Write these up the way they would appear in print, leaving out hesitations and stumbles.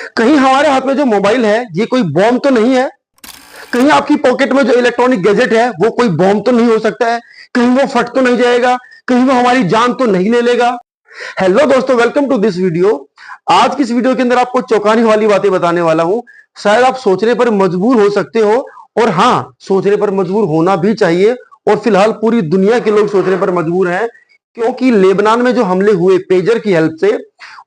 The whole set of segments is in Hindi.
कहीं हमारे हाथ में जो मोबाइल है ये कोई बॉम्ब तो नहीं है। कहीं आपकी पॉकेट में जो इलेक्ट्रॉनिक गैजेट है वो कोई बॉम्ब तो नहीं हो सकता है। कहीं वो फट तो नहीं जाएगा। कहीं वो हमारी जान तो नहीं ले लेगा। हेलो दोस्तों, वेलकम टू दिस वीडियो। आज की इस वीडियो के अंदर आपको चौंकाने वाली बातें बताने वाला हूं। शायद आप सोचने पर मजबूर हो सकते हो, और हां, सोचने पर मजबूर होना भी चाहिए। और फिलहाल पूरी दुनिया के लोग सोचने पर मजबूर हैं, क्योंकि लेबनान में जो हमले हुए पेजर की हेल्प से,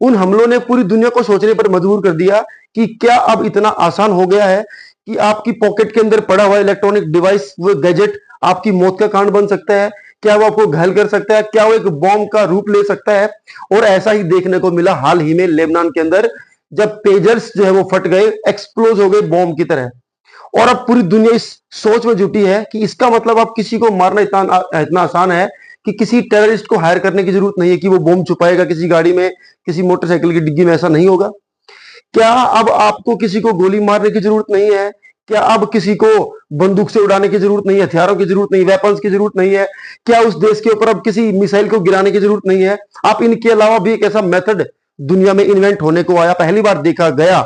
उन हमलों ने पूरी दुनिया को सोचने पर मजबूर कर दिया कि क्या अब इतना आसान हो गया है कि आपकी पॉकेट के अंदर पड़ा हुआ इलेक्ट्रॉनिक डिवाइस, वो गैजेट आपकी मौत का कारण बन सकता है। क्या वो आपको घायल कर सकता है? क्या वो एक बॉम्ब का रूप ले सकता है? और ऐसा ही देखने को मिला हाल ही में लेबनान के अंदर, जब पेजर्स जो है वो फट गए, एक्सप्लोज हो गए बॉम्ब की तरह। और अब पूरी दुनिया इस सोच में जुटी है कि इसका मतलब अब किसी को मारना इतना इतना आसान है कि किसी टेररिस्ट को हायर करने की जरूरत नहीं है कि वो बॉम्ब छुपाएगा किसी गाड़ी में, किसी मोटरसाइकिल की डिग्गी में। ऐसा नहीं होगा। क्या अब आपको किसी को गोली मारने की जरूरत नहीं है? क्या अब किसी को बंदूक से उड़ाने की जरूरत नहीं है, हथियारों की जरूरत नहीं, वेपन्स की जरूरत नहीं है? क्या उस देश के ऊपर अब किसी मिसाइल को गिराने की जरूरत नहीं है? आप इनके अलावा भी एक ऐसा मेथड दुनिया में इन्वेंट होने को आया, पहली बार देखा गया,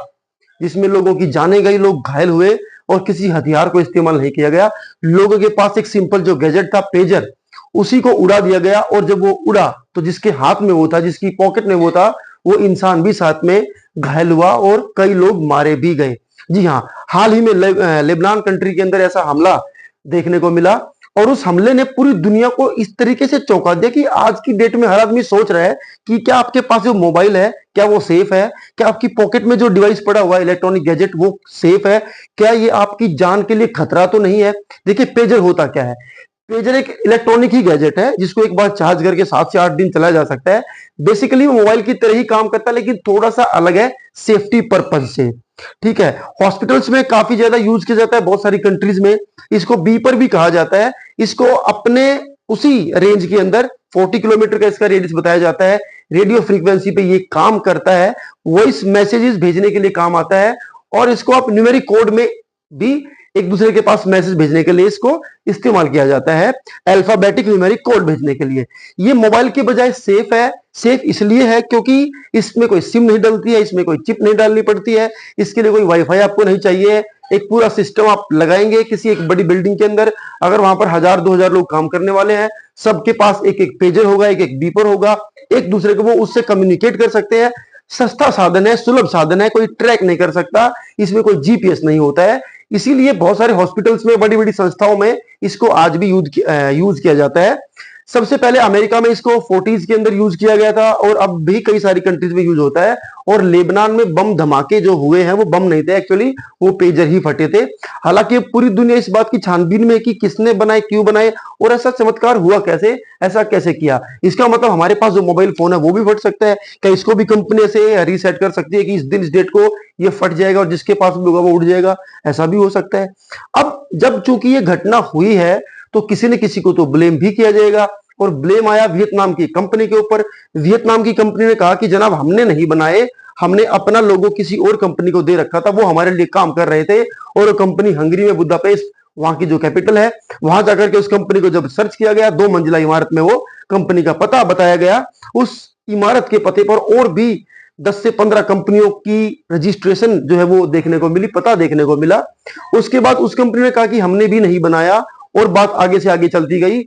जिसमें लोगों की जानें गई, लोग घायल हुए और किसी हथियार को इस्तेमाल नहीं किया गया। लोगों के पास एक सिंपल जो गैजेट था, पेजर, उसी को उड़ा दिया गया। और जब वो उड़ा तो जिसके हाथ में वो था, जिसकी पॉकेट में वो था, वो इंसान भी साथ में घायल हुआ और कई लोग मारे भी गए। जी हाँ, हाल ही में लेबनान कंट्री के अंदर ऐसा हमला देखने को मिला, और उस हमले ने पूरी दुनिया को इस तरीके से चौंका दिया कि आज की डेट में हर आदमी सोच रहा है कि क्या आपके पास जो मोबाइल है, क्या वो सेफ है? क्या आपकी पॉकेट में जो डिवाइस पड़ा हुआ है, इलेक्ट्रॉनिक गैजेट, वो सेफ है? क्या ये आपकी जान के लिए खतरा तो नहीं है? देखिए, पेजर होता क्या है। पेजर एक इलेक्ट्रॉनिक ही गैजेट है जिसको एक बार चार्ज करके 7 से 8 दिन चलाया जा सकता है। बेसिकली वो मोबाइल की तरह ही काम करता है, लेकिन थोड़ा सा अलग है सेफ्टी पर्पज से। ठीक है। हॉस्पिटल्स में काफी ज्यादा यूज किया जाता है, बहुत सारी कंट्रीज में। इसको बीपर भी कहा जाता है। इसको अपने उसी रेंज के अंदर 40 किलोमीटर का इसका रेडियस बताया जाता है। रेडियो फ्रीक्वेंसी पे ये काम करता है, वॉइस मैसेजेस भेजने के लिए काम आता है। और इसको आप न्यूमेरिक कोड में भी एक दूसरे के पास मैसेज भेजने के लिए इसको इस्तेमाल किया जाता है, अल्फाबेटिक न्यूमेरिक कोड भेजने के लिए। ये मोबाइल के बजाय सेफ है। सेफ इसलिए है क्योंकि इसमें कोई सिम नहीं डलती है, इसमें कोई चिप नहीं डालनी पड़ती है, इसके लिए कोई वाईफाई आपको नहीं चाहिए। एक पूरा सिस्टम आप लगाएंगे किसी एक बड़ी बिल्डिंग के अंदर, अगर वहां पर 1000-2000 लोग काम करने वाले हैं, सबके पास एक एक पेजर होगा, एक एक बीपर होगा, एक दूसरे को वो उससे कम्युनिकेट कर सकते हैं। सस्ता साधन है, सुलभ साधन है, कोई ट्रैक नहीं कर सकता, इसमें कोई जीपीएस नहीं होता है। इसीलिए बहुत सारे हॉस्पिटल्स में, बड़ी बड़ी संस्थाओं में इसको आज भी यूज किया जाता है। सबसे पहले अमेरिका में इसको 40s के अंदर यूज किया गया था, और अब भी कई सारी कंट्रीज में यूज होता है। और लेबनान में बम धमाके जो हुए हैं वो बम नहीं थे एक्चुअली, वो पेजर ही फटे थे। हालांकि पूरी दुनिया इस बात की छानबीन में कि किसने बनाए, क्यों बनाए, और ऐसा चमत्कार हुआ कैसे, ऐसा कैसे किया। इसका मतलब हमारे पास जो मोबाइल फोन है वो भी फट सकता है। क्या इसको भी कंपनी से रीसेट कर सकती है कि इस दिन इस डेट को ये फट जाएगा और जिसके पास भी होगा वो उड़ जाएगा? ऐसा भी हो सकता है। अब जब चूंकि ये घटना हुई है, तो किसी न किसी को तो ब्लेम भी किया जाएगा। और ब्लेम आया वियतनाम की कंपनी के ऊपर। वियतनाम की कंपनी ने कहा कि जनाब, हमने नहीं बनाए, हमने अपना लोगो किसी और कंपनी को दे रखा था, वो हमारे लिए काम कर रहे थे। और वो कंपनी हंगरी में, बुदापेस्ट, वहां की जो कैपिटल है, वहां जाकर के उस कंपनी को जब सर्च किया गया, 2 मंजिला इमारत में वो कंपनी का पता बताया गया। उस इमारत के पते पर और भी 10 से 15 कंपनियों की रजिस्ट्रेशन जो है वो देखने को मिली, पता देखने को मिला। उसके बाद उस कंपनी ने कहा कि हमने भी नहीं बनाया, और बात आगे से आगे चलती गई।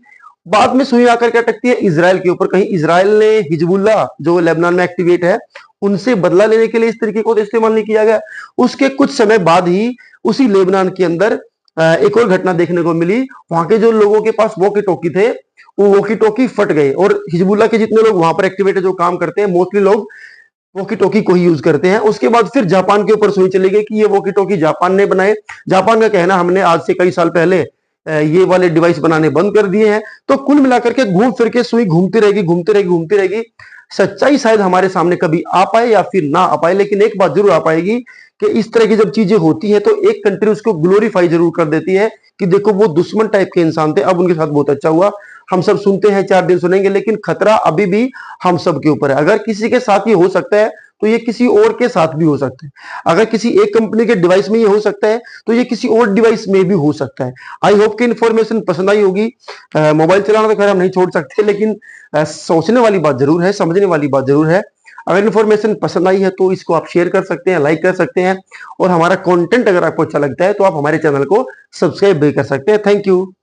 बाद में सुई आकर के अटकती है इजराइल के ऊपर। कहीं इजराइल ने हिजबुल्लाह जो लेबनान में एक्टिवेट है, उनसे बदला लेने के लिए इस तरीके को तो इस्तेमाल नहीं किया गया। उसके कुछ समय बाद ही उसी लेबनान के अंदर एक और घटना देखने को मिली। वहां के जो लोगों के पास वॉकी टॉकी थे, वो वॉकी टॉकी फट गए। और हिजबुल्लाह के जितने लोग वहां पर एक्टिवेट है, जो काम करते हैं, मोस्टली लोग वॉकी टॉकी को ही यूज करते हैं। उसके बाद फिर जापान के ऊपर सुई चली गई कि ये वॉकी टॉकी जापान ने बनाए। जापान का कहना, हमने आज से कई साल पहले ये वाले डिवाइस बनाने बंद कर दिए हैं। तो कुल मिलाकर के घूम फिर के सुई घूमती रहेगी, घूमती रहेगी, घूमती रहेगी। सच्चाई शायद हमारे सामने कभी आ पाए या फिर ना आ पाए, लेकिन एक बात जरूर आ पाएगी कि इस तरह की जब चीजें होती हैं, तो एक कंट्री उसको ग्लोरीफाई जरूर कर देती है कि देखो, वो दुश्मन टाइप के इंसान थे, अब उनके साथ बहुत अच्छा हुआ। हम सब सुनते हैं, 4 दिन सुनेंगे, लेकिन खतरा अभी भी हम सब के ऊपर है। अगर किसी के साथ ये हो सकता है, तो ये किसी और के साथ भी हो सकता है। अगर किसी एक कंपनी के डिवाइस में ये हो सकता है, तो ये किसी और डिवाइस में भी हो सकता है। आई होप कि इन्फॉर्मेशन पसंद आई होगी। मोबाइल चलाना तो खैर हम नहीं छोड़ सकते, लेकिन सोचने वाली बात जरूर है, समझने वाली बात जरूर है। अगर इन्फॉर्मेशन पसंद आई है तो इसको आप शेयर कर सकते हैं, लाइक कर सकते हैं, और हमारा कंटेंट अगर आपको अच्छा लगता है तो आप हमारे चैनल को सब्सक्राइब भी कर सकते हैं। Thank you.